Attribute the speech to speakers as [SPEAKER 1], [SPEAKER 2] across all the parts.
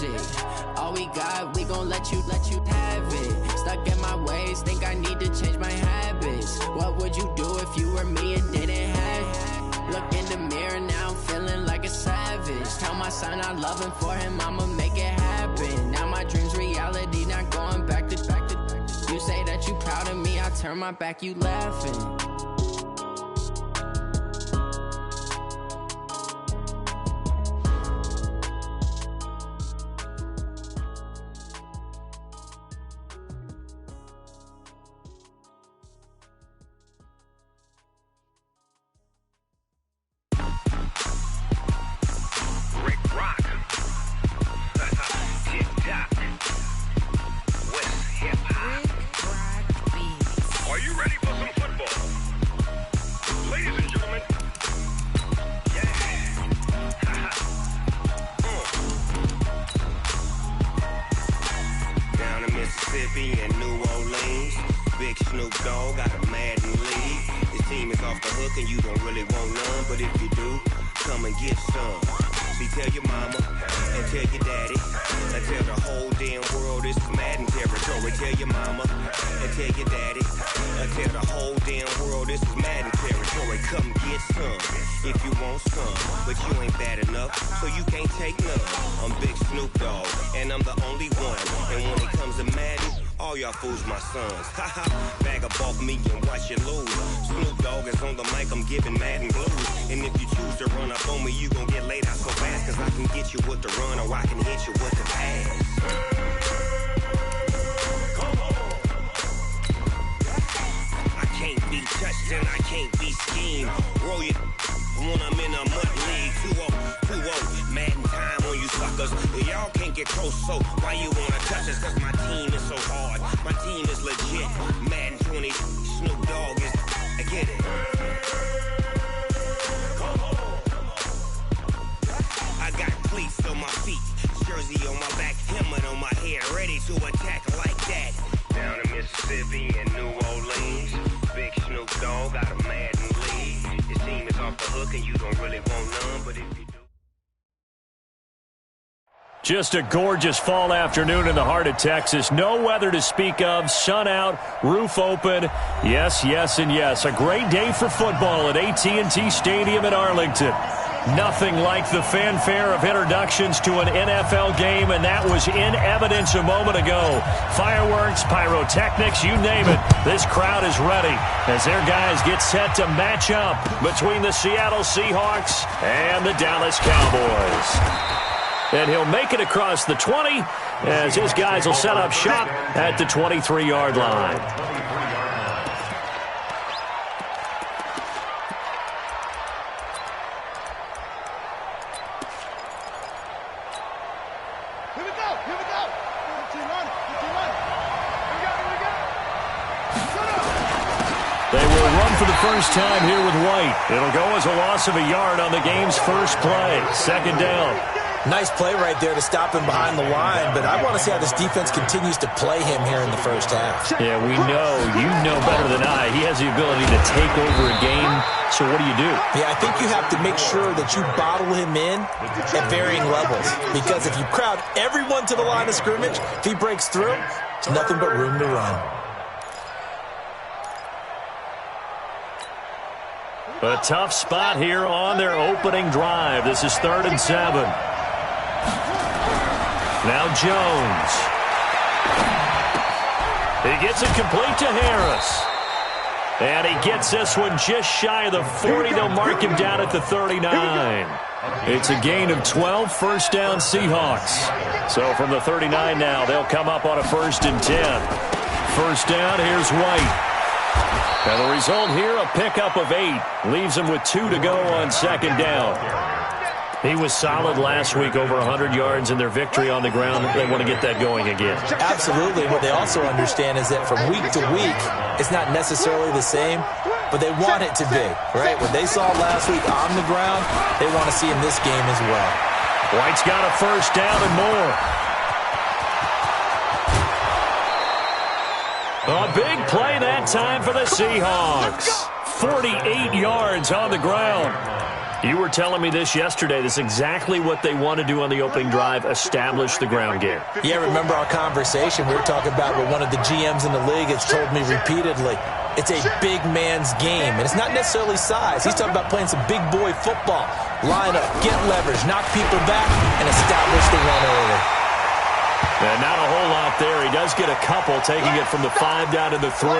[SPEAKER 1] shit. All we got, we gon' let you have it. Stuck in my ways, think I need to change my habits. What would you do if you were me and didn't have it? Look in the mirror now, I'm feeling like a savage. Tell my son I love him, for him I'ma make it happen. Now my dream's reality, not going back to. You say that you proud of me, I turn my back, you laughing.
[SPEAKER 2] Just a gorgeous fall afternoon in the heart of Texas. No weather to speak of. Sun out, roof open. Yes, yes, and yes. A great day for football at AT&T Stadium in Arlington. Nothing like the fanfare of introductions to an NFL game, and that was in evidence a moment ago. Fireworks, pyrotechnics, you name it. This crowd is ready as their guys get set to match up between the Seattle Seahawks and the Dallas Cowboys. And he'll make it across the 20 as his guys will set up shop at the 23-yard line.
[SPEAKER 3] Here we go. Here we go. 15 run. 15 run. Here we go. Here we go.
[SPEAKER 2] They will run for the first time here with White. It'll go as a loss of a yard on the game's first play. Second down.
[SPEAKER 4] Nice play right there to stop him behind the line, but I want to see how this defense continues to play him here in the first half.
[SPEAKER 2] Yeah, we know. You know better than I. He has the ability to take over a game, so what do you do?
[SPEAKER 4] Yeah, I think you have to make sure that you bottle him in at varying levels, because if you crowd everyone to the line of scrimmage, if he breaks through, there's nothing but room to run.
[SPEAKER 2] A tough spot here on their opening drive. This is 3rd and 7. Now Jones. He gets it complete to Harris. And he gets this one just shy of the 40. They'll mark him down at the 39. It's a gain of 12, first down Seahawks. So from the 39 now, they'll come up on a 1st and 10. First down, here's White. And the result here, a pickup of 8. Leaves him with 2 to go on 2nd down. He was solid last week, over 100 yards in their victory on the ground. They want to get that going again.
[SPEAKER 4] Absolutely. What they also understand is that from week to week, it's not necessarily the same, but they want it to be, right? What they saw last week on the ground, they want to see in this game as well.
[SPEAKER 2] White's got a first down and more. A big play that time for the Seahawks. 48 yards on the ground. You were telling me this yesterday. This is exactly what they want to do on the opening drive, establish the ground game.
[SPEAKER 4] Yeah, remember our conversation? We were talking about what one of the GMs in the league has told me repeatedly. It's a big man's game, and it's not necessarily size. He's talking about playing some big boy football. Line up, get leverage, knock people back, and establish the run early.
[SPEAKER 2] And not a whole lot there. He does get a couple, taking it from the 5 down to the 3.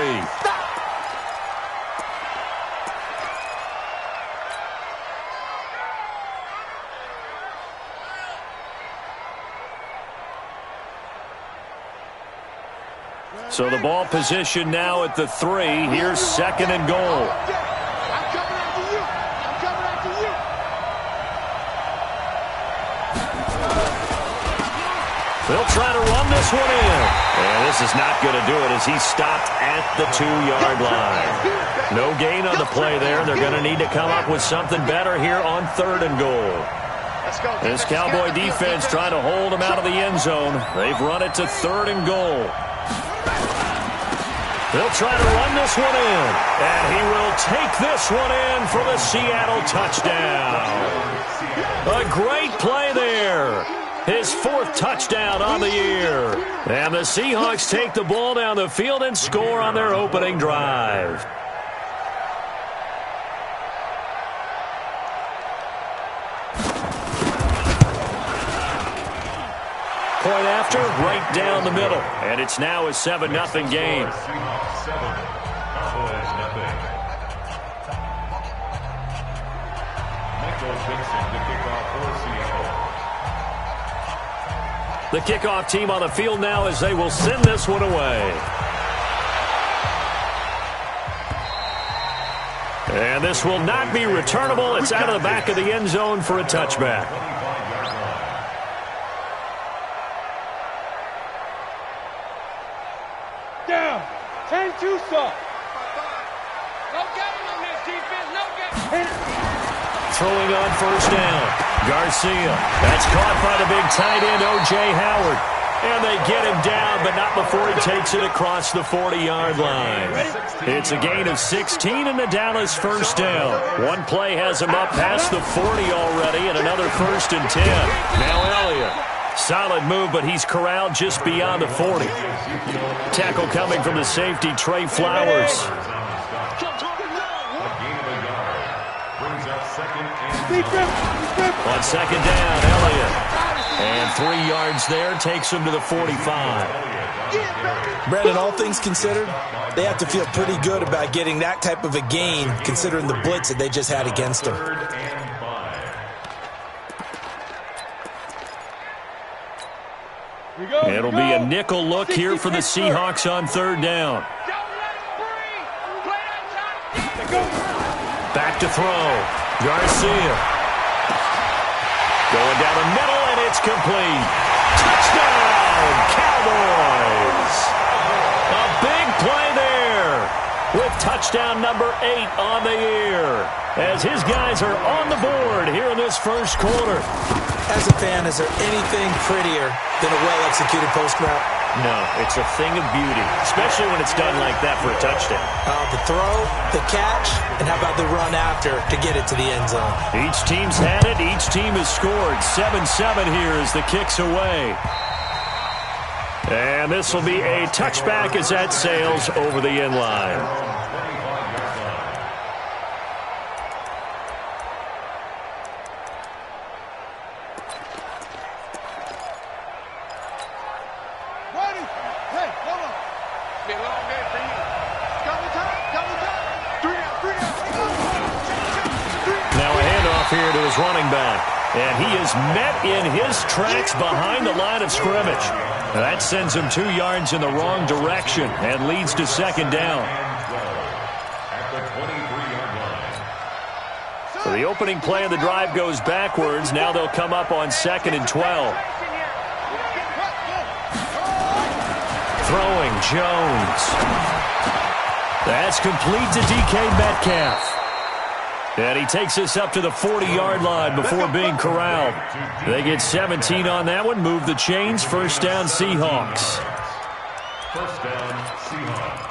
[SPEAKER 2] So the ball position now at the 3. Here's 2nd and goal.
[SPEAKER 3] I'm coming after you. I'm coming after you.
[SPEAKER 2] They'll try to run this one in. And this is not going to do it as he's stopped at the 2-yard line. No gain on the play there. They're going to need to come up with something better here on 3rd and goal. This Cowboy defense trying to hold him out of the end zone. They've run it to 3rd and goal. They'll try to run this one in. And he will take this one in for the Seattle touchdown. A great play there. His 4th touchdown on the year. And the Seahawks take the ball down the field and score on their opening drive. Point after, right down the middle. And it's now a 7-0 game. The kickoff team on the field now as they will send this one away. And this will not be returnable. It's out of the back of the end zone for a touchback.
[SPEAKER 3] Down. 10-2 soft. No game on this defense. No game.
[SPEAKER 2] Throwing on 1st down. Garcia. That's caught by the big tight end, O.J. Howard. And they get him down, but not before he takes it across the 40-yard line. It's a gain of 16 and the Dallas 1st down. One play has him up past the 40 already, and another 1st and 10. Now Elliott. Solid move, but he's corralled just beyond the 40. Tackle coming from the safety, Trey Flowers. On 2nd down, Elliott. And 3 yards there, takes him to the 45.
[SPEAKER 4] Brandon, all things considered, they have to feel pretty good about getting that type of a gain, considering the blitz that they just had against them.
[SPEAKER 2] It'll be a nickel look here for the Seahawks on 3rd down. Back to throw. Garcia. Going down the middle, and it's complete. Touchdown, Cowboys. A big play there with touchdown number 8 on the year as his guys are on the board here in this 1st quarter.
[SPEAKER 4] As a fan, is there anything prettier than a well-executed post route?
[SPEAKER 2] No, it's a thing of beauty, especially when it's done like that for a touchdown.
[SPEAKER 4] The throw, the catch, and how about the run after to get it to the end zone?
[SPEAKER 2] Each team's had it. Each team has scored. 7-7 here as the kick's away. And this will be a touchback as that sails over the end line. Here to his running back. And he is met in his tracks behind the line of scrimmage. That sends him 2 yards in the wrong direction and leads to 2nd down. So the opening play of the drive goes backwards. Now they'll come up on 2nd and 12. Throwing, Jones. That's complete to DK Metcalf. And he takes us up to the 40-yard line before being corralled. They get 17 on that one, move the chains, 1st down Seahawks.
[SPEAKER 5] 1st down Seahawks.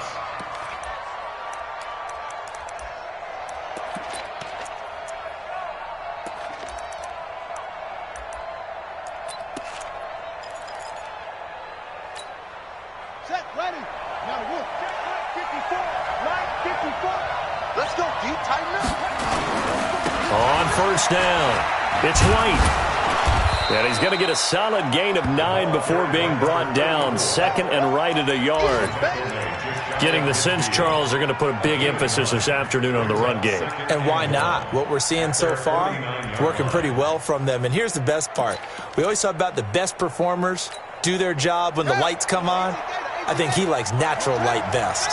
[SPEAKER 2] first down. It's White. And he's going to get a solid gain of 9 before being brought down. Second and right at a yard. Getting the sense, Charles, they're going to put a big emphasis this afternoon on the run game.
[SPEAKER 4] And why not? What we're seeing so far, it's working pretty well from them. And here's the best part. We always talk about the best performers do their job when the lights come on. I think he likes natural light best.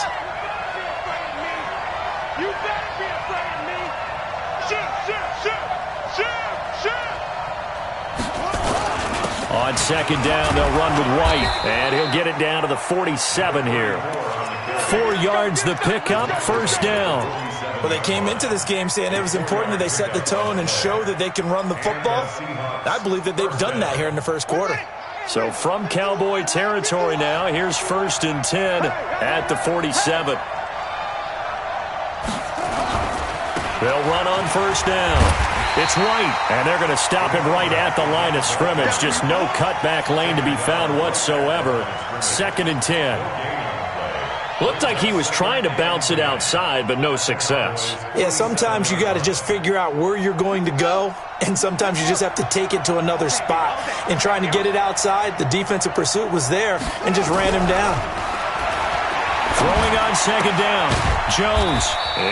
[SPEAKER 3] You better be afraid of me.
[SPEAKER 2] On second down, they'll run with White, and he'll get it down to the 47 here. 4 yards the pickup, first down.
[SPEAKER 4] Well, they came into this game saying it was important that they set the tone and show that they can run the football. I believe that they've done that here in the first quarter.
[SPEAKER 2] So from Cowboy territory now, here's first and 10 at the 47. They'll run on first down. It's White, and they're going to stop him right at the line of scrimmage. Just no cutback lane to be found whatsoever. Second and 10. Looked like he was trying to bounce it outside, but no success.
[SPEAKER 4] Yeah, sometimes you got to just figure out where you're going to go, and sometimes you just have to take it to another spot. In trying to get it outside, the defensive pursuit was there and just ran him down.
[SPEAKER 2] Throwing on second down, Jones.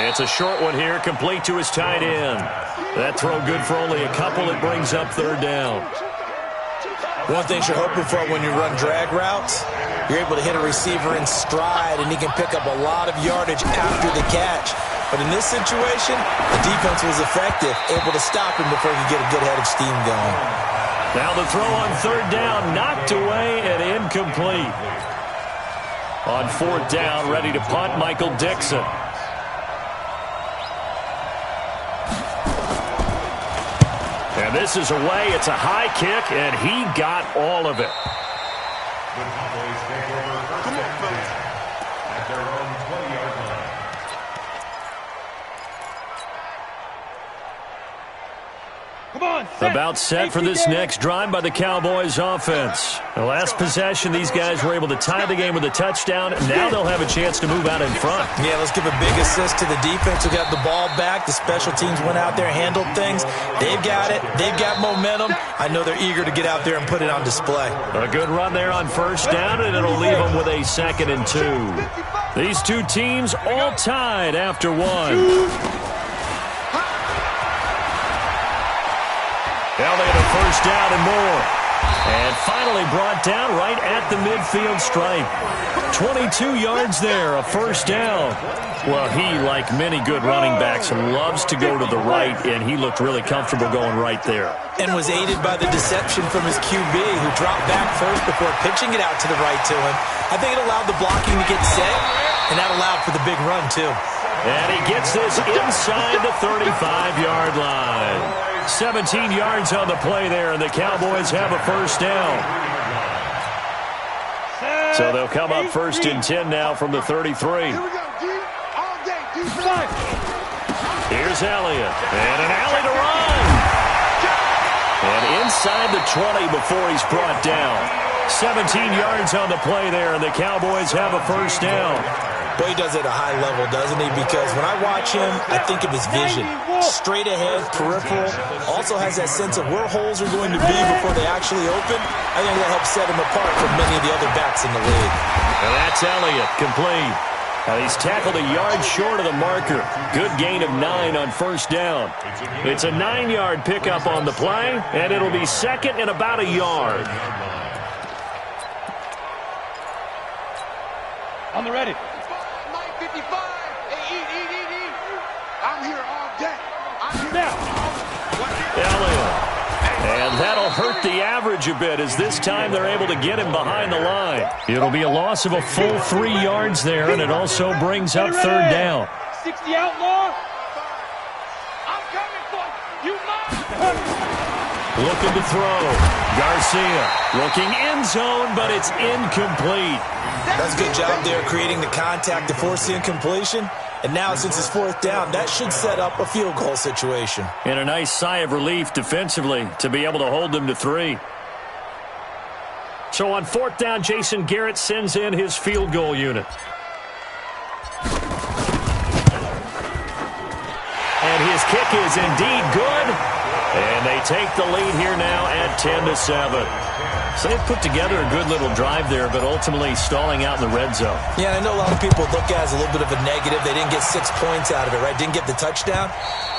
[SPEAKER 2] It's a short one here, complete to his tight end. That throw good for only a couple. It brings up third down.
[SPEAKER 4] One thing you're hoping for when you run drag routes, you're able to hit a receiver in stride, and he can pick up a lot of yardage after the catch. But in this situation, the defense was effective, able to stop him before he could get a good head of steam going.
[SPEAKER 2] Now the throw on third down, knocked away and incomplete. On fourth down, ready to punt, Michael Dixon. And this is away. It's a high kick, and he got all of it.
[SPEAKER 5] The Cowboys take over first and 10 at their own 20-yard line.
[SPEAKER 3] Come on,
[SPEAKER 2] About set for this next drive by the Cowboys offense. The last possession, these guys were able to tie the game with a touchdown. Now they'll have a chance to move out in front.
[SPEAKER 4] Yeah, let's give a big assist to the defense who got the ball back. The special teams went out there, handled things. They've got it. They've got momentum. I know they're eager to get out there and put it on display.
[SPEAKER 2] A good run there on first down, and it'll leave them with a second and 2. These two teams all tied after one. Elliott a first down and more. And finally brought down right at the midfield stripe. 22 yards there, a first down. Well, he, like many good running backs, loves to go to the right, and he looked really comfortable going right there.
[SPEAKER 4] And was aided by the deception from his QB, who dropped back first before pitching it out to the right to him. I think it allowed the blocking to get set, and that allowed for the big run, too.
[SPEAKER 2] And he gets this inside the 35-yard line. 17 yards on the play there, and the Cowboys have a first down. So they'll come up first and 10 now from the 33.
[SPEAKER 3] Here we go, D. All day, defense.
[SPEAKER 2] Here's Elliott, and an alley to run. And inside the 20 before he's brought down. 17 yards on the play there, and the Cowboys have a first down.
[SPEAKER 4] Well, he does it at a high level, doesn't he? Because when I watch him, I think of his vision. Straight ahead, peripheral. Also has that sense of where holes are going to be before they actually open. I think that helps set him apart from many of the other backs in the league.
[SPEAKER 2] And that's Elliott, complete. Now he's tackled a yard short of the marker. Good gain of 9 on first down. It's a 9-yard pickup on the play, and it'll be second and about a yard.
[SPEAKER 3] On the ready.
[SPEAKER 6] 55. Hey, eat. I'm here all day. I'm here
[SPEAKER 3] Now.
[SPEAKER 2] Elliott. And that'll hurt the average a bit, as this time they're able to get him behind the line. It'll be a loss of a full 3 yards there, and it also brings up third down.
[SPEAKER 3] 60 outlaw.
[SPEAKER 6] I'm coming for you. You
[SPEAKER 2] Looking to throw. Garcia looking end zone, but it's incomplete.
[SPEAKER 4] That's a good job there creating the contact to force the incompletion. And now, since it's fourth down, that should set up a field goal situation.
[SPEAKER 2] And a nice sigh of relief defensively to be able to hold them to 3. So on fourth down, Jason Garrett sends in his field goal unit. And his His kick is indeed good, and they take the lead here now at 10-7. So they've put together a good little drive there, but ultimately stalling out in the red zone.
[SPEAKER 4] Yeah, I know a lot of people look at it as a little bit of a negative. They didn't get 6 points out of it, right? Didn't get the touchdown.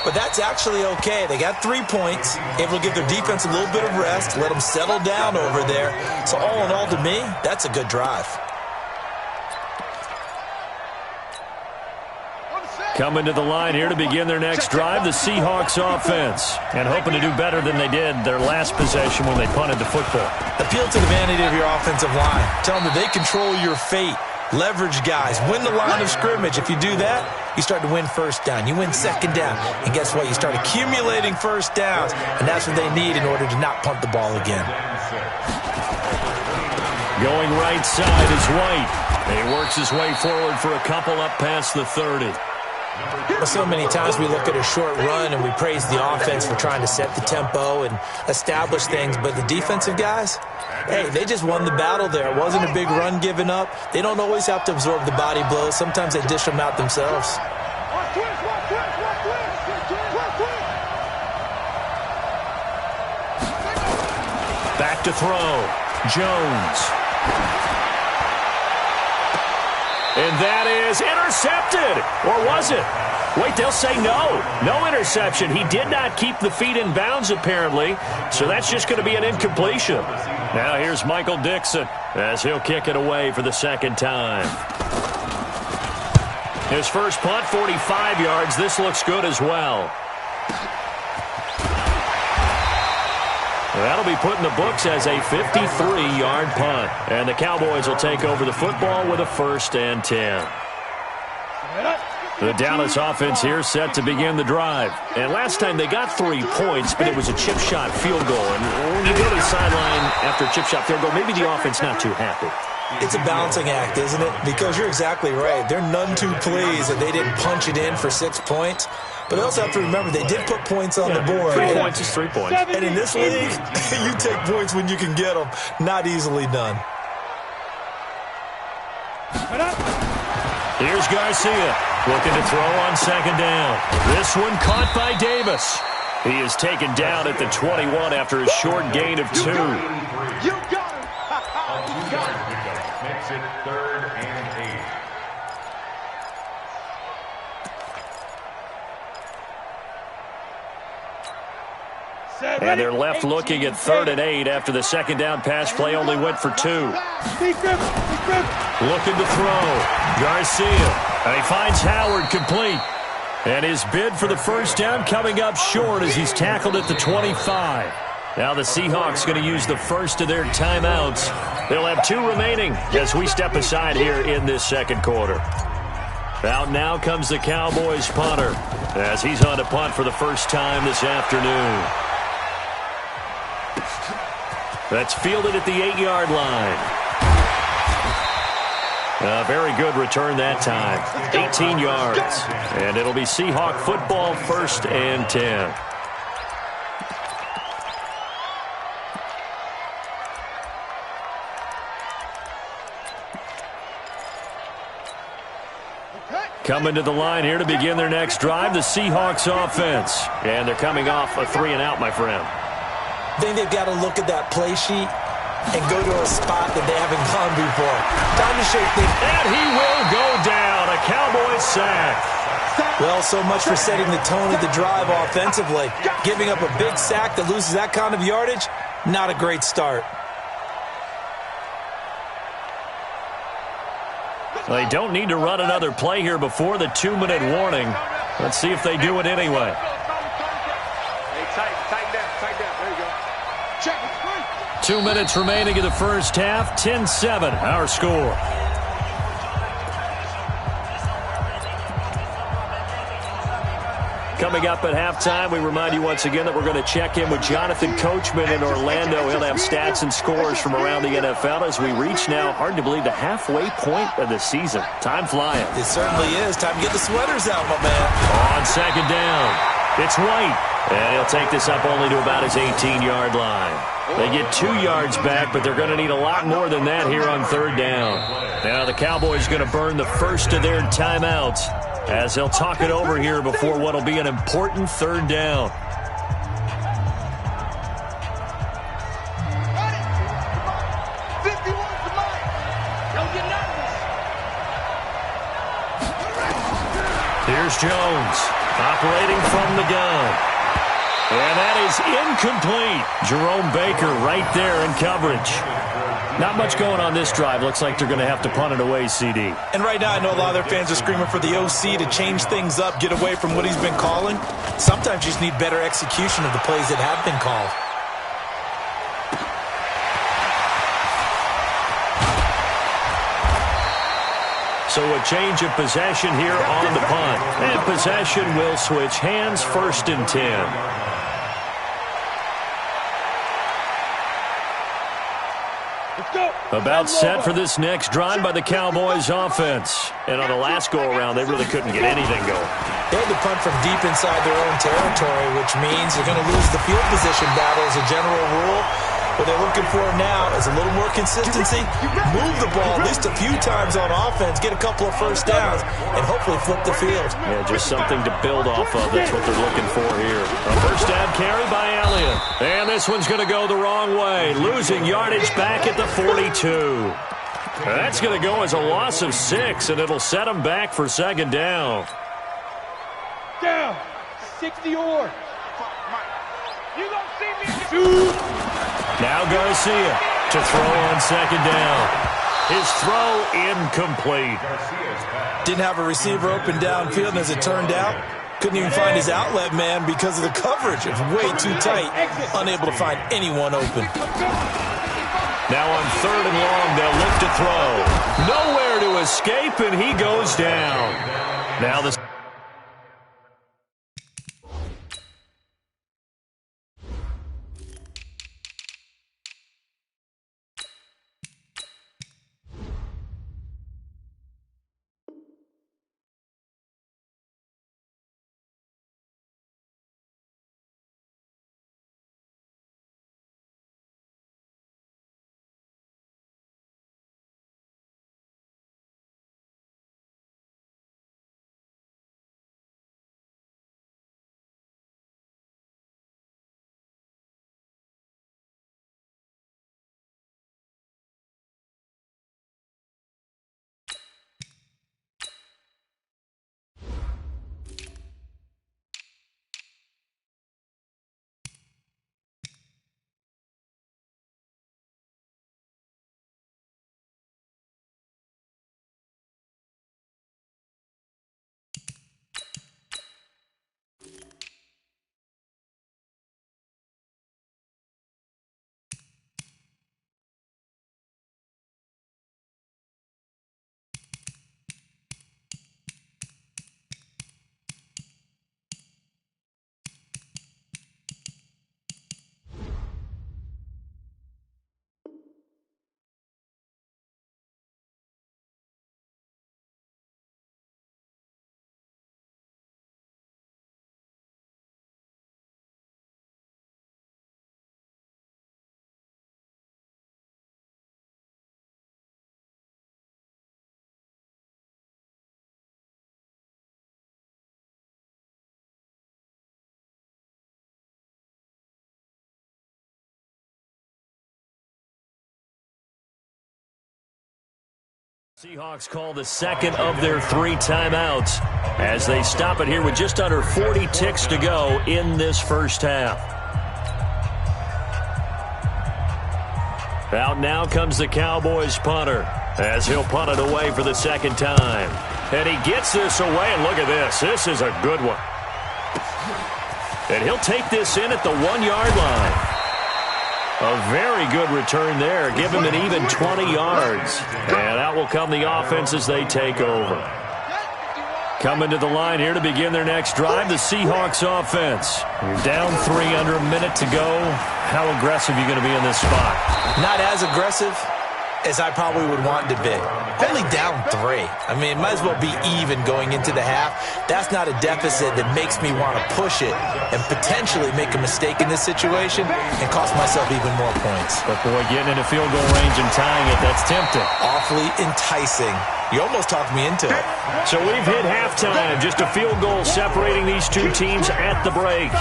[SPEAKER 4] But that's actually okay. They got 3 points, able to give their defense a little bit of rest, let them settle down over there. So all in all, to me, that's a good drive.
[SPEAKER 2] Coming to the line here to begin their next drive, the Seahawks offense. And hoping to do better than they did their last possession when they punted the football.
[SPEAKER 4] Appeal to the vanity of your offensive line. Tell them that they control your fate. Leverage guys. Win the line of scrimmage. If you do that, you start to win first down. You win second down. And guess what? You start accumulating first downs. And that's what they need in order to not punt the ball again.
[SPEAKER 2] Going right side is White. He works his way forward for a couple up past the 30.
[SPEAKER 4] So many times we look at a short run and we praise the offense for trying to set the tempo and establish things, but the defensive guys, hey, they just won the battle there. It wasn't a big run given up. They don't always have to absorb the body blows. Sometimes they dish them out themselves.
[SPEAKER 2] Back to throw. Jones. And that is intercepted. Or was it? Wait, they'll say no. No interception. He did not keep the feet in bounds, apparently. So that's just going to be an incompletion. Now here's Michael Dixon as he'll kick it away for the second time. His first punt, 45 yards. This looks good as well. That'll be put in the books as a 53-yard punt. And the Cowboys will take over the football with a 1st and 10. The Dallas offense here set to begin the drive. And last time they got 3 points, but it was a chip shot field goal. And when you go to the sideline after a chip shot field goal, maybe the offense not too happy.
[SPEAKER 4] It's a balancing act, isn't it? Because you're exactly right. They're none too pleased that they didn't punch it in for 6 points. But they also have to remember they did put points on the board.
[SPEAKER 2] 3 points is 3 points.
[SPEAKER 4] And in this league, you take points when you can get them. Not easily done.
[SPEAKER 2] Here's Garcia looking to throw on second down. This one caught by Davis. He is taken down at the 21 after a short gain of 2.
[SPEAKER 6] You got him. You got him.
[SPEAKER 5] Makes it 3rd and 8.
[SPEAKER 2] And they're left looking at 3rd and 8 after the second down pass play only went for 2. Looking to throw. Garcia. And he finds Howard complete. And his bid for the first down coming up short as he's tackled at the 25. Now the Seahawks going to use the first of their timeouts. They'll have 2 remaining as we step aside here in this second quarter. Out now comes the Cowboys punter as he's on to punt for the first time this afternoon. That's fielded at the 8-yard line. A very good return that time. 18 yards. And it'll be Seahawk football, 1st and 10. Coming to the line here to begin their next drive, the Seahawks offense. And they're coming off a 3-and-out, my friend.
[SPEAKER 4] I think they've got to look at that play sheet and go to a spot that they haven't gone before. Time to shake things.
[SPEAKER 2] And he will go down. A Cowboys sack.
[SPEAKER 4] Well, so much for setting the tone of the drive offensively. Giving up a big sack that loses that kind of yardage, not a great start.
[SPEAKER 2] They don't need to run another play here before the 2-minute warning. Let's see if they do it anyway.
[SPEAKER 6] Hey, tighten down. There you go. Check it.
[SPEAKER 2] 2 minutes remaining in the first half. 10-7, our score. Coming up at halftime, we remind you once again that we're going to check in with Jonathan Coachman in Orlando. He'll have stats and scores from around the NFL as we reach now, hard to believe, the halfway point of the season. Time flying.
[SPEAKER 4] It certainly is. Time to get the sweaters out, my man.
[SPEAKER 2] On second down, it's White. And he'll take this up only to about his 18-yard line. They get 2 yards back, but they're going to need a lot more than that here on 3rd down. Now the Cowboys going to burn the first of their timeouts as they'll talk it over here before what will be an important third down. Here's Jones, operating from the gun. And that is incomplete. Jerome Baker right there in coverage. Not much going on this drive. Looks like they're going to have to punt it away, CD.
[SPEAKER 4] And right now I know a lot of their fans are screaming for the OC to change things up, get away from what he's been calling. Sometimes you just need better execution of the plays that have been called.
[SPEAKER 2] So a change of possession here on the punt. And possession will switch hands, 1st and 10. About set for this next drive by the Cowboys offense. And on the last go-around, they really couldn't get anything going.
[SPEAKER 4] They had to punt from deep inside their own territory, which means they're going to lose the field position battle as a general rule. What they're looking for now is a little more consistency, move the ball at least a few times on offense, get a couple of first downs, and hopefully flip the field.
[SPEAKER 2] Yeah, just something to build off of. That's what they're looking for here. A first down carry by Elliott. And this one's going to go the wrong way, losing yardage back at the 42. That's going to go as a loss of 6, and it'll set them back for 2nd down.
[SPEAKER 3] Down. 60 or. You gonna see me?
[SPEAKER 2] Now Garcia to throw on 2nd down. His throw incomplete.
[SPEAKER 4] Didn't have a receiver open downfield, and as it turned out, couldn't even find his outlet man because of the coverage. It was way too tight, unable to find anyone open.
[SPEAKER 2] Now on 3rd and long, they'll look to throw. Nowhere to escape, and he goes down. Now the Seahawks call the 2nd of their 3 timeouts as they stop it here with just under 40 ticks to go in this first half. Out now comes the Cowboys punter as he'll punt it away for the 2nd time. And he gets this away, and look at this. This is a good one. And he'll take this in at the 1-yard line. A very good return there. Give him an even 20 yards. And out will come the offense as they take over. Coming to the line here to begin their next drive, the Seahawks offense. You're down 3 under a minute to go. How aggressive are you going to be in this spot?
[SPEAKER 4] Not as aggressive as I probably would want to be. Only down 3. I mean, it might as well be even going into the half. That's not a deficit that makes me want to push it and potentially make a mistake in this situation and cost myself even more points.
[SPEAKER 2] But, boy, getting into field goal range and tying it, that's tempting.
[SPEAKER 4] Awfully enticing. You almost talked me into it.
[SPEAKER 2] So we've hit halftime. Just a field goal separating these two teams at the break.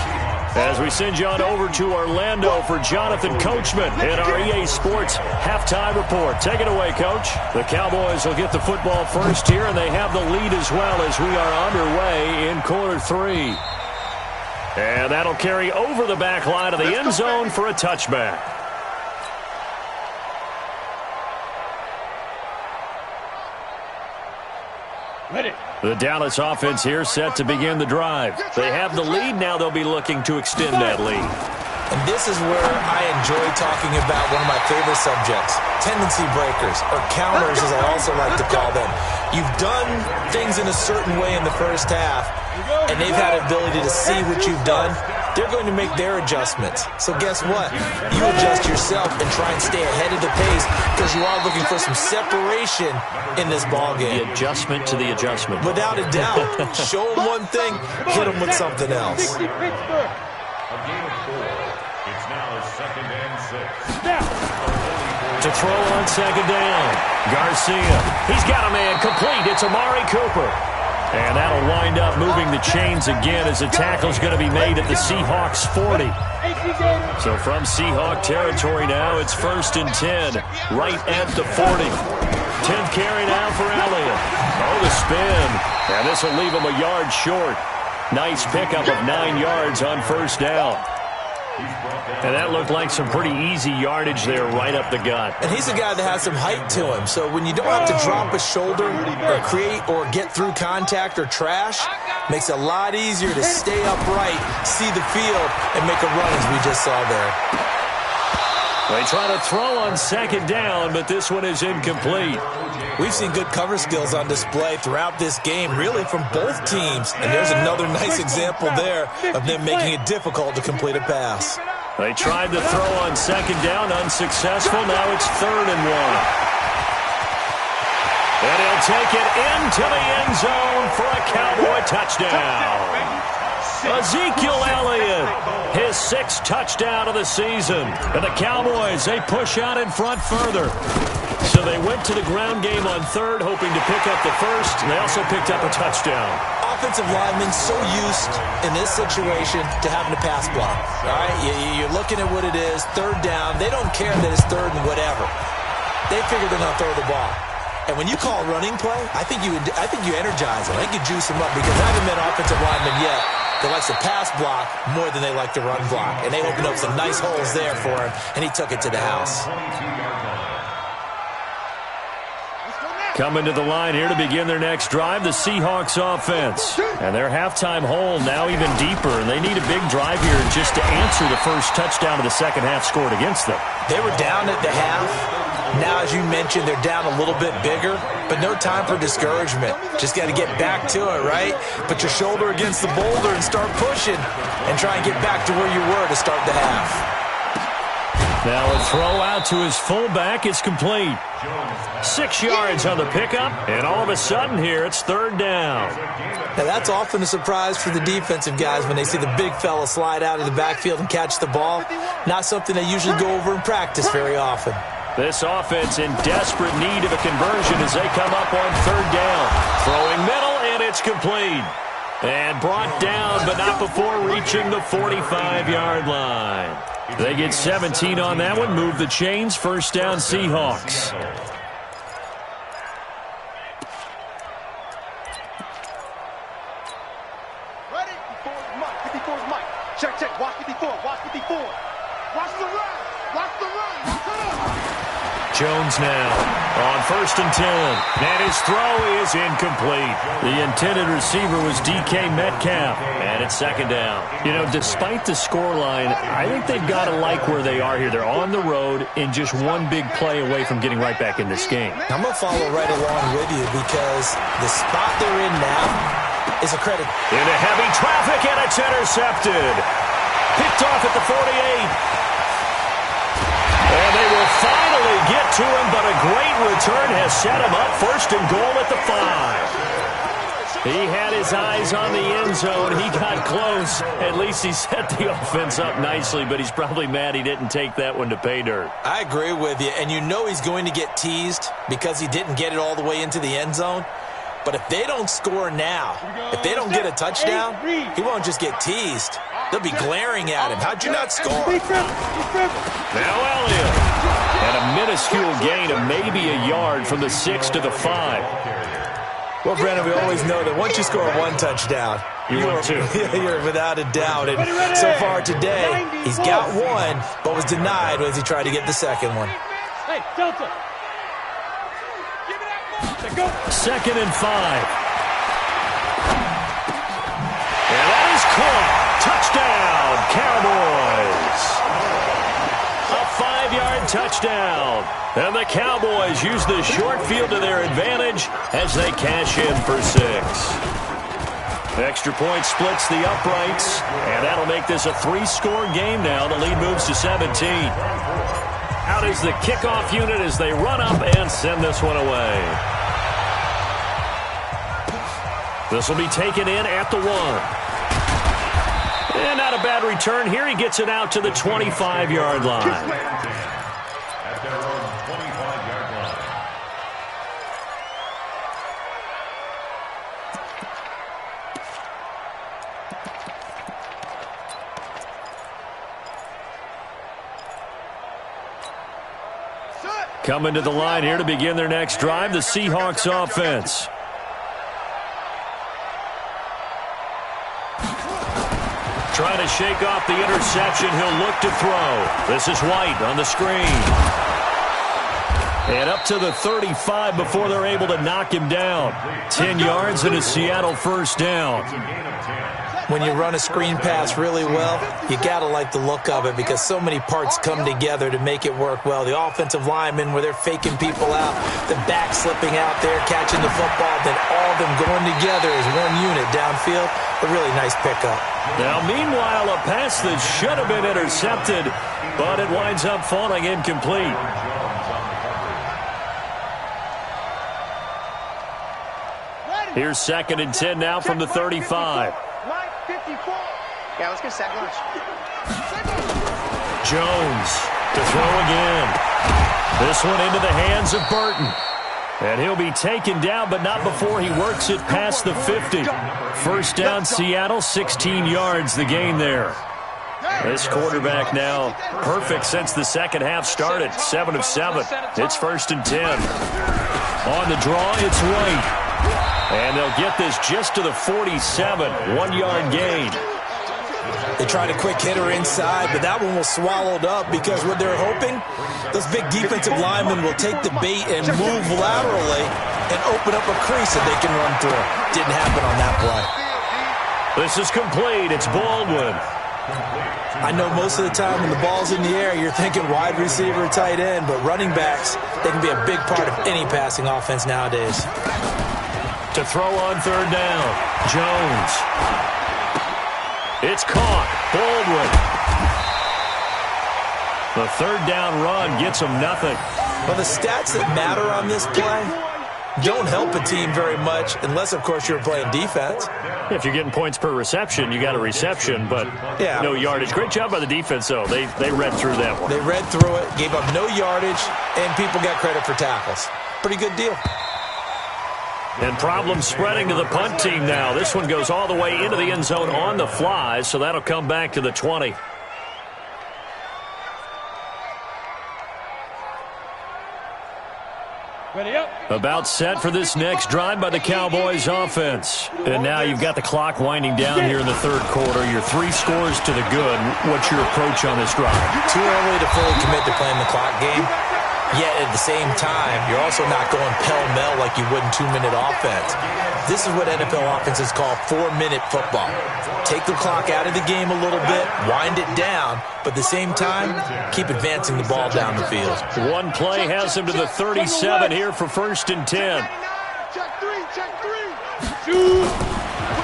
[SPEAKER 2] As we send you on over to Orlando for Jonathan Coachman in our EA Sports halftime report. Take it away, Coach. The Cowboys will get the football first here, and they have the lead as well as we are underway in quarter 3. And that'll carry over the back line of the end zone for a touchback. The Dallas offense here set to begin the drive. They have the lead. Now they'll be looking to extend that lead.
[SPEAKER 4] And this is where I enjoy talking about one of my favorite subjects, tendency breakers, or counters as I also like to call them. You've done things in a certain way in the first half, and they've had the ability to see what you've done. They're going to make their adjustments. So guess what? You adjust yourself and try and stay ahead of the pace because you are looking for some separation in this ballgame.
[SPEAKER 2] The adjustment to the adjustment.
[SPEAKER 4] Without a doubt. Show them one thing, hit them with something else.
[SPEAKER 5] A game of 4. It's now 2nd and 6.
[SPEAKER 2] To throw on 2nd down. Garcia. He's got a man complete. It's Amari Cooper. And that'll wind up moving the chains again as the tackle's going to be made at the Seahawks 40. So from Seahawk territory now, it's 1st and 10, right at the 40. 10th carry now for Elliott. Oh, the spin. And this will leave him a yard short. Nice pickup of 9 yards on 1st down. And that looked like some pretty easy yardage there right up the gut.
[SPEAKER 4] And he's a guy that has some height to him. So when you don't have to drop a shoulder or create or get through contact or trash, makes it a lot easier to stay upright, see the field, and make a run as we just saw there.
[SPEAKER 2] They try to throw on 2nd down, but this one is incomplete.
[SPEAKER 4] We've seen good cover skills on display throughout this game, really from both teams. And there's another nice example there of them making it difficult to complete a pass.
[SPEAKER 2] They tried to throw on 2nd down, unsuccessful. Now it's 3rd and 1. And he'll take it into the end zone for a Cowboy touchdown. Ezekiel Elliott, his 6th touchdown of the season. And the Cowboys, they push out in front further. So they went to the ground game on 3rd, hoping to pick up the 1st. And they also picked up a touchdown.
[SPEAKER 4] Offensive linemen so used in this situation to having to pass block. All right, you're looking at what it is, 3rd down. They don't care that it's 3rd and whatever. They figure they're going to throw the ball. And when you call running play, I think you energize them. I think you juice them up because I haven't met offensive linemen yet that likes to pass block more than they like to run block. And they opened up some nice holes there for him, and he took it to the house.
[SPEAKER 2] Coming to the line here to begin their next drive, the Seahawks offense. And their halftime hole now even deeper, and they need a big drive here just to answer the first touchdown of the second half scored against them.
[SPEAKER 4] They were down at the half. Now, as you mentioned, they're down a little bit bigger, but no time for discouragement. Just got to get back to it, right? Put your shoulder against the boulder and start pushing and try and get back to where you were to start the half.
[SPEAKER 2] Now a throw out to his fullback. It's complete. 6 yards on the pickup, and all of a sudden here it's 3rd down.
[SPEAKER 4] Now that's often a surprise for the defensive guys when they see the big fella slide out of the backfield and catch the ball. Not something they usually go over in practice very often.
[SPEAKER 2] This offense in desperate need of a conversion as they come up on 3rd down. Throwing middle, and it's complete. And brought down, but not before reaching the 45-yard line. They get 17 on that one, move the chains, 1st down Seahawks.
[SPEAKER 3] Ready? 54's Mike. 54's Mike. Check. Watch 54. Watch 54. Watch the run. Watch the run.
[SPEAKER 2] Jones now on 1st and 10. And his throw is incomplete. The intended receiver was DK Metcalf. And it's 2nd down. You know, despite the scoreline, I think they've got to like where they are here. They're on the road and just one big play away from getting right back in this game.
[SPEAKER 4] I'm going to follow right along with you because the spot they're in now is a credit.
[SPEAKER 2] Into heavy traffic, and it's intercepted. Picked off at the 48. And they will finally get to him, but a great return has set him up 1st and goal at the 5. He had his eyes on the end zone. He got close. At least he set the offense up nicely, but he's probably mad he didn't take that one to pay dirt.
[SPEAKER 4] I agree with you, and you know he's going to get teased because he didn't get it all the way into the end zone. But if they don't score now, if they don't get a touchdown, he won't just get teased. They'll be glaring at him. How'd you not score?
[SPEAKER 2] Now Elliott. And a minuscule gain of maybe a yard from the 6 to the 5.
[SPEAKER 4] Well, Brandon, we always know that once you score one touchdown,
[SPEAKER 2] you're
[SPEAKER 4] without a doubt. And so far today, he's got one, but was denied as he tried to get the second one.
[SPEAKER 3] Hey, Delta.
[SPEAKER 2] Second and 5. And that is caught. Touchdown, Cowboys. A 5-yard touchdown. And the Cowboys use the short field to their advantage as they cash in for 6. Extra point splits the uprights, and that'll make this a 3-score game now. The lead moves to 17. Out is the kickoff unit as they run up and send this one away. This will be taken in at the 1. And not a bad return here. He gets it out to the 25-yard line. Coming to the line here to begin their next drive, the Seahawks offense. Trying to shake off the interception. He'll look to throw. This is White on the screen. And up to the 35 before they're able to knock him down. 10 yards and a Seattle first down.
[SPEAKER 4] When you run a screen pass really well, you got to like the look of it because so many parts come together to make it work well. The offensive linemen, where they're faking people out, the back slipping out there, catching the football, then all of them going together as one unit downfield. A really nice pickup.
[SPEAKER 2] Now, meanwhile, a pass that should have been intercepted, but it winds up falling incomplete. Here's 2nd and 10 now from the 35.
[SPEAKER 7] Yeah, let's get sack lunch.
[SPEAKER 2] Jones to throw again. This one into the hands of Burton. And he'll be taken down, but not before he works it past the 50. First down, Seattle, 16 yards the gain there. This quarterback now perfect since the second half started. 7 of 7. It's 1st and 10. On the draw, it's White. And they'll get this just to the 47. 1-yard gain.
[SPEAKER 4] They tried a quick hitter inside, but that one was swallowed up because what they're hoping, those big defensive linemen will take the bait and move laterally and open up a crease that they can run through. Didn't happen on that play.
[SPEAKER 2] This is complete. It's Baldwin.
[SPEAKER 4] I know most of the time when the ball's in the air, you're thinking wide receiver, tight end, but running backs, they can be a big part of any passing offense nowadays.
[SPEAKER 2] To throw on 3rd down, Jones. It's caught. Baldwin. The 3rd down run gets him nothing.
[SPEAKER 4] Well, the stats that matter on this play don't help a team very much unless, of course, you're playing defense.
[SPEAKER 2] If you're getting points per reception, you got a reception, but no yardage. Great job by the defense, though. They read through that one.
[SPEAKER 4] They read through it, gave up no yardage, and people got credit for tackles. Pretty good deal.
[SPEAKER 2] And problems spreading to the punt team now. This one goes all the way into the end zone on the fly, so that'll come back to the 20.
[SPEAKER 3] Ready up.
[SPEAKER 2] About set for this next drive by the Cowboys offense. And now you've got the clock winding down here in the 3rd quarter. Your 3 scores to the good. What's your approach on this drive?
[SPEAKER 4] Too early to fully commit to playing the clock game. Yet at the same time, you're also not going pell-mell like you would in 2-minute offense. This is what NFL offenses call 4-minute football. Take the clock out of the game a little bit, wind it down, but at the same time, keep advancing the ball down the field.
[SPEAKER 2] One play has him to the 37 here for 1st and 10.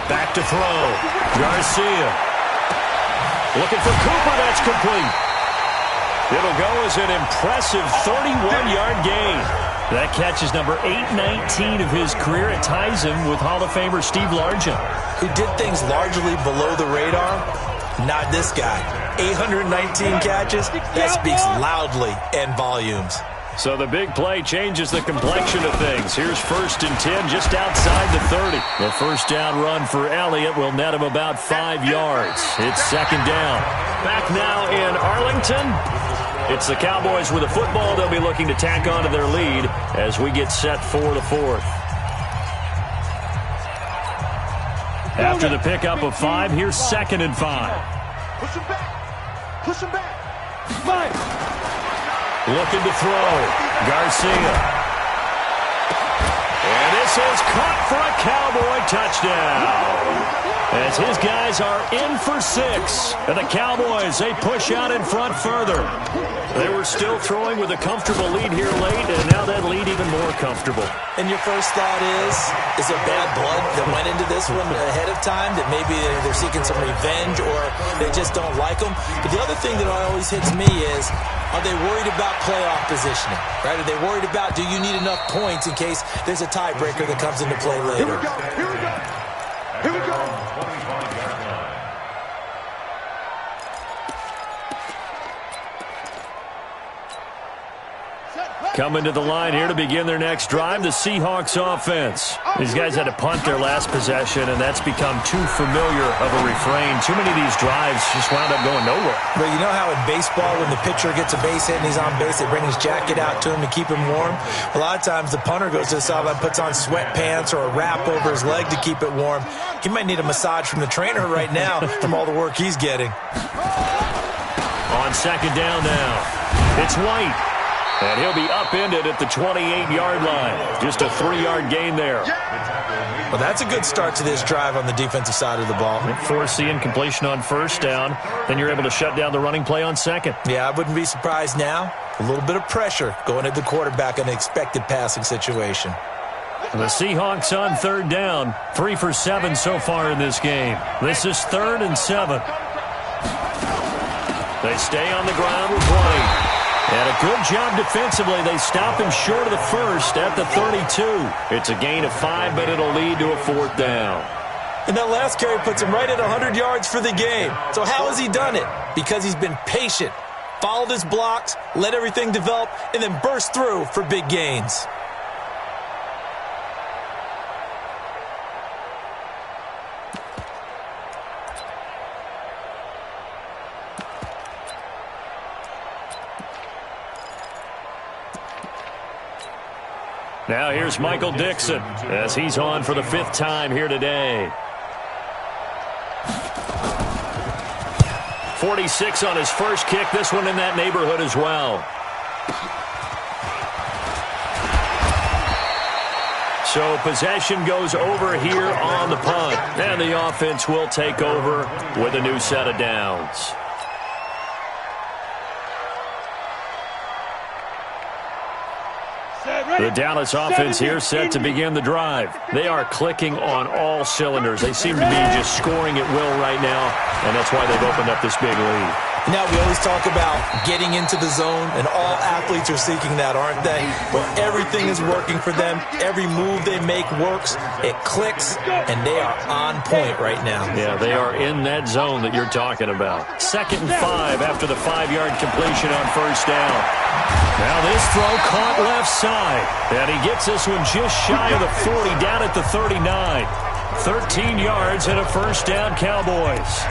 [SPEAKER 2] Back to throw. Garcia. Looking for Cooper. That's complete. It'll go as an impressive 31-yard gain. That catch is number 819 of his career. It ties him with Hall of Famer Steve Largent,
[SPEAKER 4] who did things largely below the radar. Not this guy. 819 catches. That speaks loudly in volumes.
[SPEAKER 2] So the big play changes the complexion of things. Here's 1st and 10 just outside the 30. The first down run for Elliott will net him about 5 yards. It's 2nd down. Back now in Arlington. It's the Cowboys with a football. They'll be looking to tack onto their lead as we get set for the 4th. After the pickup of 5, here's 2nd and 5.
[SPEAKER 6] Push him back. Push him back.
[SPEAKER 3] 5.
[SPEAKER 2] Looking to throw. Garcia. And this is caught for a Cowboy touchdown. As his guys are in for 6. And the Cowboys, they push out in front further. They were still throwing with a comfortable lead here late, and now that lead even more comfortable.
[SPEAKER 4] And your first thought is there bad blood that went into this one ahead of time, that maybe they're seeking some revenge or they just don't like them? But the other thing that always hits me is, are they worried about playoff positioning? Right? Are they worried about, do you need enough points in case there's a tiebreaker that comes into play later?
[SPEAKER 6] Here we go. Here we go.
[SPEAKER 2] Coming to the line here to begin their next drive, the Seahawks offense. These guys had to punt their last possession, and that's become too familiar of a refrain. Too many of these drives just wound up going nowhere.
[SPEAKER 4] But you know how in baseball, when the pitcher gets a base hit and he's on base, they bring his jacket out to him to keep him warm? A lot of times the punter goes to the sideline, puts on sweatpants or a wrap over his leg to keep it warm. He might need a massage from the trainer right now from all the work he's getting.
[SPEAKER 2] On 2nd down now, it's White. And he'll be upended at the 28-yard line. Just a 3-yard gain there.
[SPEAKER 4] Well, that's a good start to this drive on the defensive side of the ball.
[SPEAKER 2] Force the incompletion on 1st down. Then you're able to shut down the running play on 2nd.
[SPEAKER 4] Yeah, I wouldn't be surprised now. A little bit of pressure going at the quarterback in an expected passing situation.
[SPEAKER 2] The Seahawks on 3rd down. 3 for 7 so far in this game. This is 3rd and 7. They stay on the ground with White. And a good job defensively. They stop him short of the 1st at the 32. It's a gain of 5, but it'll lead to a 4th down.
[SPEAKER 4] And that last carry puts him right at 100 yards for the game. So how has he done it? Because he's been patient, followed his blocks, let everything develop, and then burst through for big gains.
[SPEAKER 2] Now here's Michael Dixon as he's on for the 5th time here today. 46 on his first kick. This one in that neighborhood as well. So possession goes over here on the punt. And the offense will take over with a new set of downs. The Dallas offense here set to begin the drive. They are clicking on all cylinders. They seem to be just scoring at will right now, and that's why they've opened up this big lead.
[SPEAKER 4] Now, we always talk about getting into the zone, and all athletes are seeking that, aren't they? Where everything is working for them. Every move they make works. It clicks, and they are on point right now.
[SPEAKER 2] Yeah, they are in that zone that you're talking about. 2nd and 5 after the 5-yard completion on 1st down. Now this throw caught left side, and he gets this one just shy of the 40, down at the 39. 13 yards and a 1st down, Cowboys.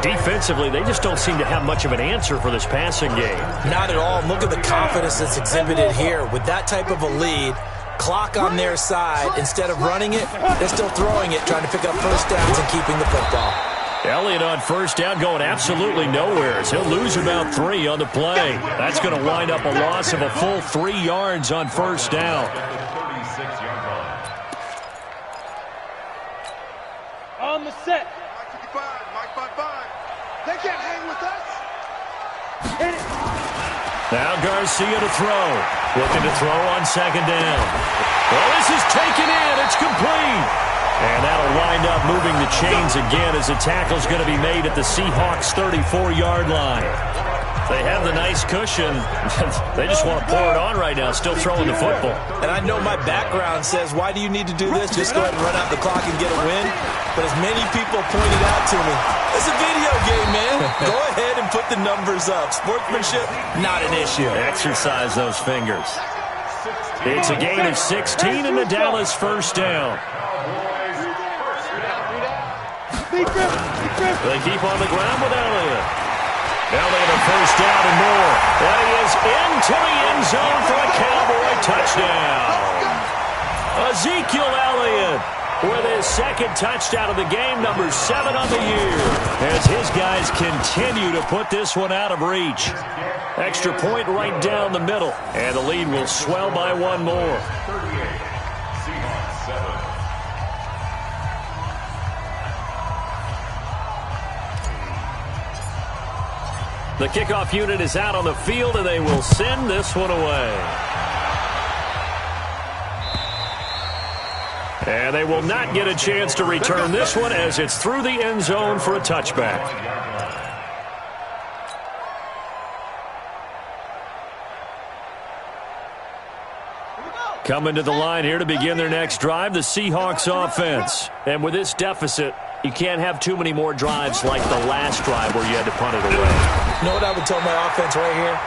[SPEAKER 2] Defensively, they just don't seem to have much of an answer for this passing game.
[SPEAKER 4] Not at all. Look at the confidence that's exhibited here. With that type of a lead, clock on their side, instead of running it, they're still throwing it, trying to pick up 1st downs and keeping the football.
[SPEAKER 2] Elliott on 1st down going absolutely nowhere. He'll lose about 3 on the play. That's going to wind up a loss of a full 3 yards on 1st down.
[SPEAKER 3] On the set.
[SPEAKER 6] They can't hang with us.
[SPEAKER 3] Hit it.
[SPEAKER 2] Now Garcia to throw. Looking to throw on 2nd down. Well, this is taken in. It's complete. And that'll wind up moving the chains again as the tackle's going to be made at the Seahawks' 34-yard line. They have the nice cushion. They just want to pour it on right now, still throwing the football.
[SPEAKER 4] And I know my background says, why do you need to do this? Just go ahead and run out the clock and get a win. But as many people pointed out to me, it's a video game, man. Go ahead and put the numbers up. Sportsmanship, not an issue.
[SPEAKER 2] Exercise those fingers. It's a gain of 16 and the Dallas first down. They keep on the ground with Elliott. Elliott a first down and more. And he is into the end zone for a Cowboy touchdown. Ezekiel Elliott with his second touchdown of the game, number 7 on the year, as his guys continue to put this one out of reach. Extra point right down the middle, and the lead will swell by one more.
[SPEAKER 5] 38, Seahawks 7.
[SPEAKER 2] The kickoff unit is out on the field, and they will send this one away. And they will not get a chance to return this one as it's through the end zone for a touchback. Coming to the line here to begin their next drive, the Seahawks offense. And with this deficit, you can't have too many more drives like the last drive where you had to punt it away.
[SPEAKER 4] You know what I would tell my offense right here?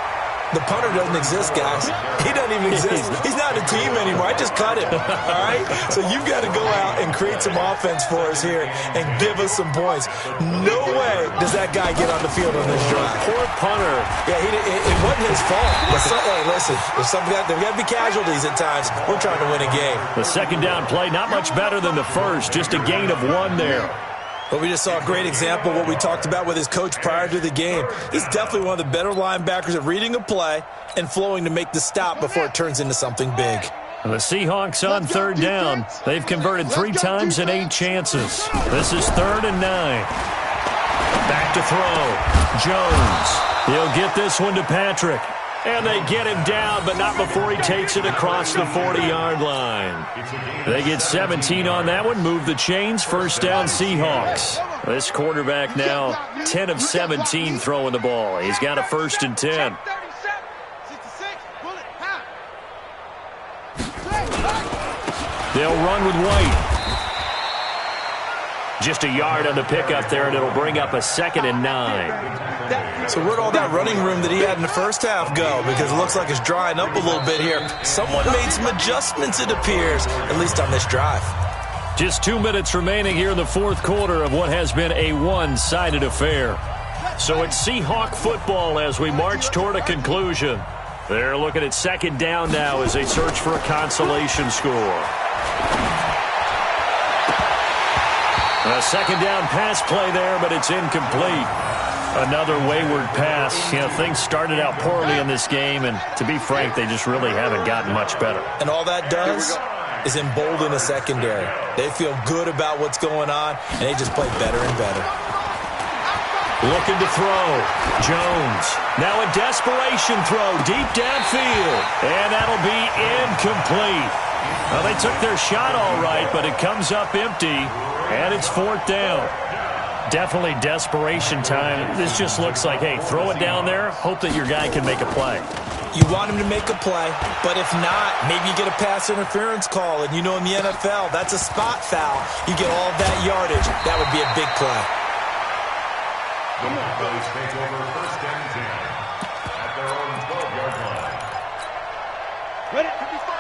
[SPEAKER 4] The punter doesn't exist, guys. He doesn't even exist. He's not a team anymore. I just cut him, all right? So you've got to go out and create some offense for us here and give us some points. No way does that guy get on the field on this drive.
[SPEAKER 2] Poor punter.
[SPEAKER 4] Yeah, it wasn't his fault. But hey, listen, there got to be casualties at times. We're trying to win a game.
[SPEAKER 2] The second down play, not much better than the first. Just a gain of 1 there.
[SPEAKER 4] But we just saw a great example of what we talked about with his coach prior to the game. He's definitely one of the better linebackers at reading a play and flowing to make the stop before it turns into something big.
[SPEAKER 2] And the Seahawks on third down. They've converted 3 times in 8 chances. This is 3rd and 9. Back to throw. Jones. He'll get this one to Patrick. And they get him down, but not before he takes it across the 40-yard line. They get 17 on that one, move the chains, first down Seahawks. This quarterback now 10 of 17 throwing the ball. He's got a 1st and 10. They'll run with White. Just a yard on the pickup there, and it'll bring up a 2nd and 9.
[SPEAKER 4] So where'd all that running room that he had in the first half go? Because it looks like it's drying up a little bit here. Someone made some adjustments, it appears, at least on this drive.
[SPEAKER 2] Just 2 minutes remaining here in the fourth quarter of what has been a one-sided affair. So it's Seahawk football as we march toward a conclusion. They're looking at 2nd down now as they search for a consolation score. A 2nd down pass play there, but it's incomplete. Another wayward pass. You know, things started out poorly in this game, and to be frank, they just really haven't gotten much better.
[SPEAKER 4] And all that does is embolden a secondary. They feel good about what's going on, and they just play better and better.
[SPEAKER 2] Looking to throw. Jones. Now a desperation throw deep downfield, and that'll be incomplete. Well, they took their shot all right, but it comes up empty, and it's 4th down. Definitely desperation time. This just looks like, hey, throw it down there, hope that your guy can make a play.
[SPEAKER 4] You want him to make a play, but if not, maybe you get a pass interference call, and you know in the NFL, that's a spot foul. You get all of that yardage. That would be a big play.
[SPEAKER 5] The Cowboys take over 1st and 10 at their own 12-yard line.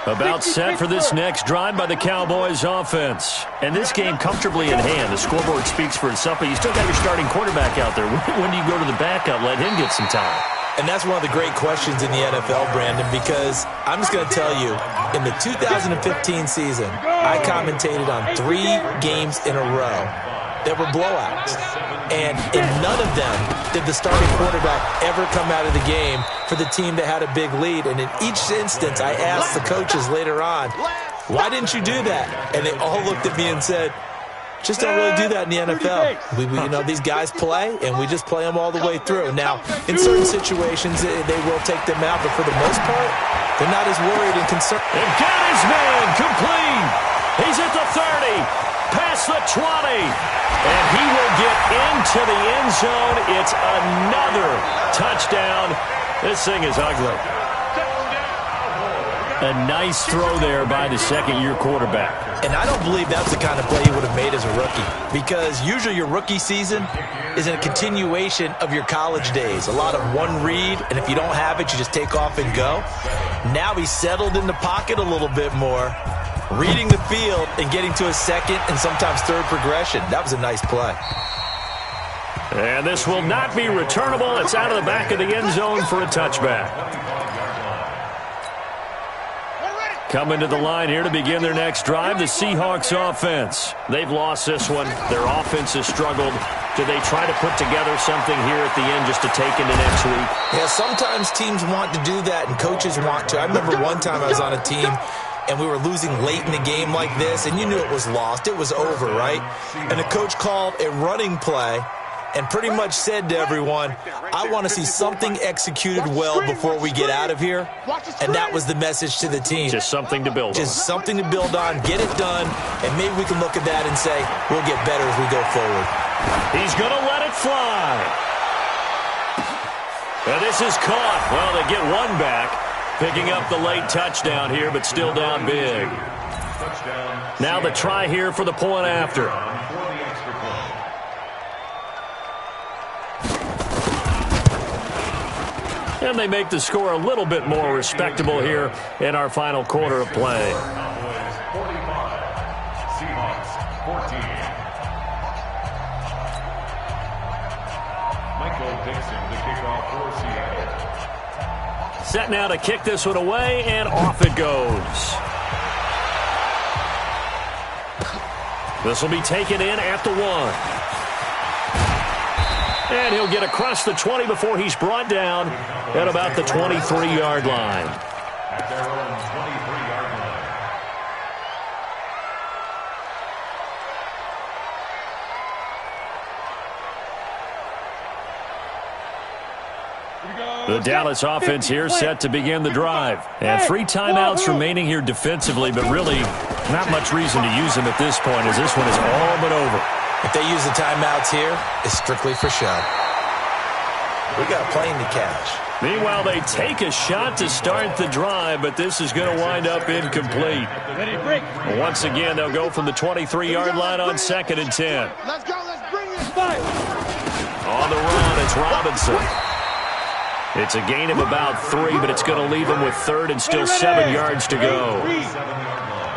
[SPEAKER 2] About set for this next drive by the Cowboys offense. And this game comfortably in hand. The scoreboard speaks for itself, but you still got your starting quarterback out there. When do you go to the backup? Let him get some time.
[SPEAKER 4] And that's one of the great questions in the NFL, Brandon, because I'm just going to tell you, in the 2015 season, I commentated on 3 games in a row that were blowouts. And in none of them did the starting quarterback ever come out of the game for the team that had a big lead. And in each instance, I asked the coaches later on, why didn't you do that? And they all looked at me and said, just don't really do that in the NFL. You know, these guys play, and we just play them all the way through. Now, in certain situations, they will take them out, but for the most part, they're not as worried and concerned.
[SPEAKER 2] They've got his man complete. He's at the 30. past the 20. And he will get into the end zone. It's another touchdown. This thing is ugly. A nice throw there by the second-year quarterback.
[SPEAKER 4] And I don't believe that's the kind of play he would have made as a rookie, because usually your rookie season is a continuation of your college days. A lot of one read, and if you don't have it, you just take off and go. Now he's settled in the pocket a little bit more, reading the field and getting to a second and sometimes third progression. That was a nice play.
[SPEAKER 2] And this will not be returnable. It's out of the back of the end zone for a touchback. Coming to the line here to begin their next drive, the Seahawks offense. They've lost this one. Their offense has struggled. Do they try to put together something here at the end just to take into next week?
[SPEAKER 4] Yeah, sometimes teams want to do that and coaches want to. I remember one time I was on a team and we were losing late in the game like this, and you knew it was lost. It was over, right? And the coach called a running play and pretty much said to everyone, I want to see something executed well before we get out of here. And that was the message to the team.
[SPEAKER 2] Just something to build on.
[SPEAKER 4] Just something to build on, get it done, and maybe we can look at that and say, we'll get better as we go forward.
[SPEAKER 2] He's going to let it fly. And this is caught. Well, they get one back, picking up the late touchdown here, but still down big. Now the try here for the point after. And they make the score a little bit more respectable here in our final quarter of play.
[SPEAKER 5] Cowboys 45, Seahawks 14. Michael Dixon to kick off for Seattle.
[SPEAKER 2] Set now to kick this one away, and off it goes. This will be taken in at the 1. And he'll get across the 20 before he's brought down at about the 23-yard line.
[SPEAKER 5] At their own 23-yard line.
[SPEAKER 2] The Dallas offense here set to begin the drive. And 3 timeouts remaining here defensively, but really not much reason to use them at this point, as this one is all but over.
[SPEAKER 4] If they use the timeouts here, it's strictly for show. We got a plane to catch.
[SPEAKER 2] Meanwhile, they take a shot to start the drive, but this is going to wind up incomplete. Once again, they'll go from the 23-yard line on 2nd and 10.
[SPEAKER 6] Let's go. Let's bring this fight.
[SPEAKER 2] On the run, it's Robinson. It's a gain of about 3, but it's going to leave him with 3rd and still 7 yards to go.
[SPEAKER 5] 7-yard line.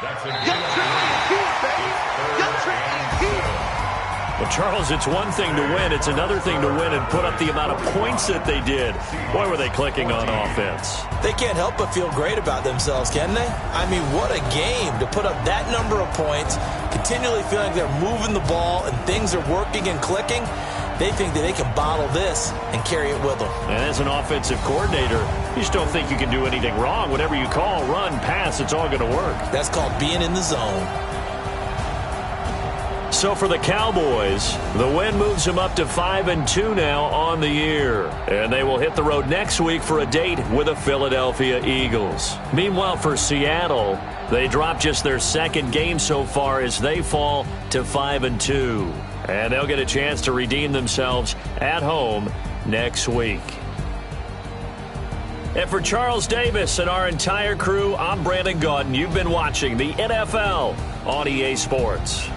[SPEAKER 5] That's a
[SPEAKER 2] Well, Charles, it's one thing to win. It's another thing to win and put up the amount of points that they did. Boy, were they clicking on offense.
[SPEAKER 4] They can't help but feel great about themselves, can they? I mean, what a game to put up that number of points, continually feeling like they're moving the ball and things are working and clicking. They think that they can bottle this and carry it with them.
[SPEAKER 2] And as an offensive coordinator, you just don't think you can do anything wrong. Whatever you call, run, pass, it's all going to work.
[SPEAKER 4] That's called being in the zone.
[SPEAKER 2] So for the Cowboys, the win moves them up to 5-2 now on the year. And they will hit the road next week for a date with the Philadelphia Eagles. Meanwhile, for Seattle, they drop just their 2nd game so far as they fall to 5-2. And they'll get a chance to redeem themselves at home next week. And for Charles Davis and our entire crew, I'm Brandon Gaudin. You've been watching the NFL on EA Sports.